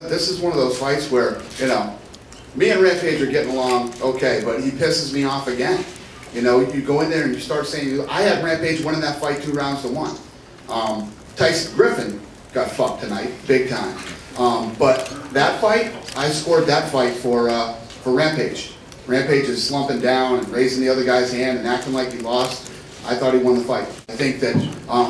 This is one of those fights where, you know, me and Rampage are getting along okay, but he pisses me off again. You know, you go in there and you start saying, I had Rampage winning that fight 2-1. Tyson Griffin got fucked tonight, big time. But that fight, I scored that fight for Rampage. Rampage is slumping down and raising the other guy's hand and acting like he lost. I thought he won the fight. I think that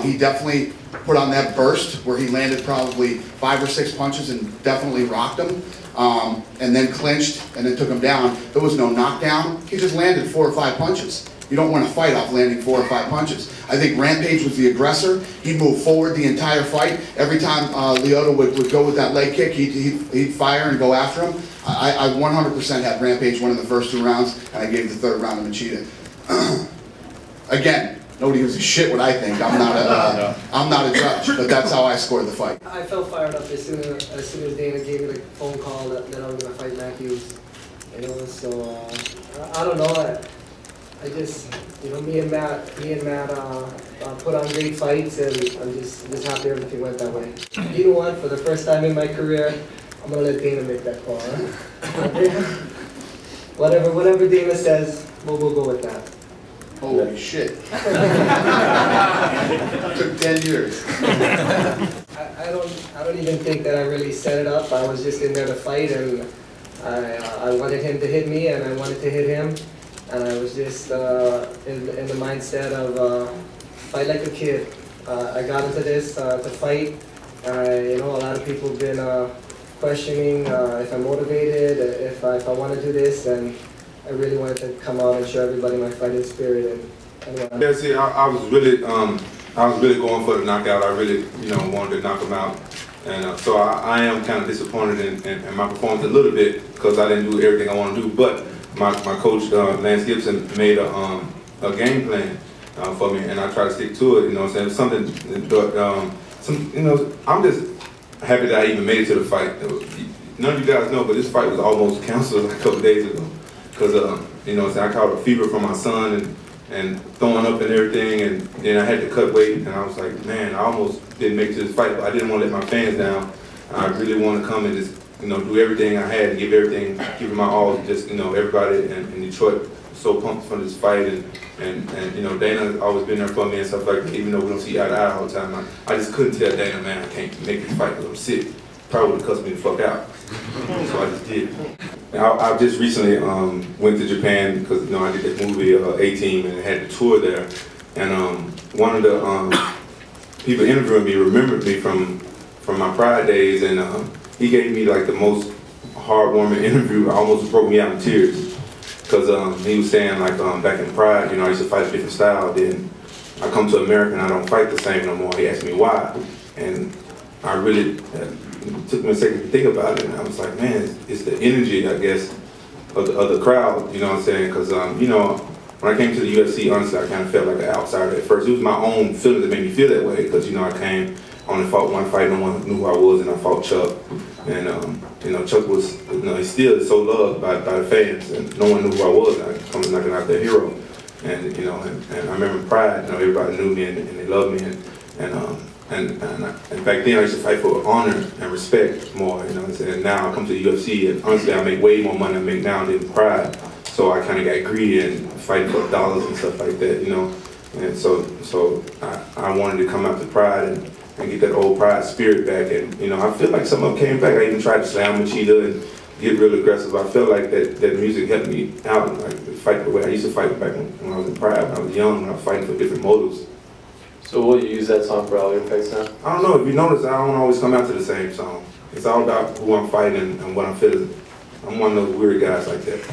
he definitely put on that burst where he landed probably 5 or 6 punches and definitely rocked him, and then clinched and then took him down. There was no knockdown. He just landed 4 or 5 punches. You don't want to fight off landing 4 or 5 punches. I think Rampage was the aggressor. He moved forward the entire fight. Every time Lyoto would go with that leg kick, he'd fire and go after him. I 100% had Rampage winning the first 2 rounds, and I gave the 3rd round to Machida. Again, nobody gives a shit what I think. I'm not a judge, but that's how I scored the fight. I felt fired up as soon as Dana gave me the phone call that I was going to fight Matthews. You know, so I don't know. I just, you know, me and Matt put on great fights, and I'm just happy everything went that way. You know what? For the first time in my career, I'm gonna let Dana make that call. Huh? whatever Dana says, we'll go with that. Holy shit! Took 10 years. I don't even think that I really set it up. I was just in there to fight, and I wanted him to hit me, and I wanted to hit him. And I was just in the mindset of fight like a kid. I got into this to fight. You know, a lot of people have been questioning if I'm motivated, if I want to do this, and I really wanted to come out and show everybody my fighting spirit. Yeah, see, I was really going for the knockout. I really, you know, wanted to knock him out. And so I am kind of disappointed in my performance a little bit because I didn't do everything I want to do. But my coach, Lance Gibson, made a game plan for me, and I try to stick to it. You know what I'm saying? You know, I'm just happy that I even made it to the fight. None of you guys know, but this fight was almost canceled like a couple days ago because you know, I caught a fever from my son and throwing up and everything, and then I had to cut weight, and I was like, man, I almost didn't make it to this fight, but I didn't want to let my fans down. I really want to come and just, you know, do everything I had, give it my all. Just, you know, everybody in Detroit was so pumped for this fight, and you know, Dana's always been there for me and stuff like that. Even though we don't see eye to eye all the time, I just couldn't tell Dana, man, I can't make this fight because I'm sick. Probably would have cussed me the fuck out. So I just did. I just recently went to Japan because, you know, I did that movie A-Team and had the tour there, and one of the people interviewing me remembered me from my Pride days, and he gave me like the most heartwarming interview. I almost broke me out in tears because he was saying, like, back in Pride, you know, I used to fight a different style. Then I come to America and I don't fight the same no more. He asked me why, and I really it took me a second to think about it, and I was like, man, it's the energy, I guess, of the crowd. You know what I'm saying? Because you know, when I came to the UFC, honestly, I kind of felt like an outsider at first. It was my own feeling that made me feel that way because, you know, I came. I only fought one fight, no one knew who I was, and I fought Chuck. And you know, Chuck was, you know, he still is so loved by the fans, and no one knew who I was. I come knocking out their hero, and you know, and I remember Pride, you know, everybody knew me and they loved me, and back then I used to fight for honor and respect more, you know what I'm saying? Now I come to the UFC, and honestly, I make way more money than I make now than Pride, so I kind of got greedy and fighting for dollars and stuff like that, you know. And so I wanted to come out to Pride and get that old Pride spirit back, and you know, I feel like some of them came back. I even tried to slam Machida and get real aggressive. I felt like that music helped me out, like fight the way I used to fight back when I was in Pride, when I was young, when I was fighting for different motives. So will you use that song for all your fights now? I don't know. If you notice, I don't always come out to the same song. It's all about who I'm fighting and what I'm feeling. I'm one of those weird guys like that.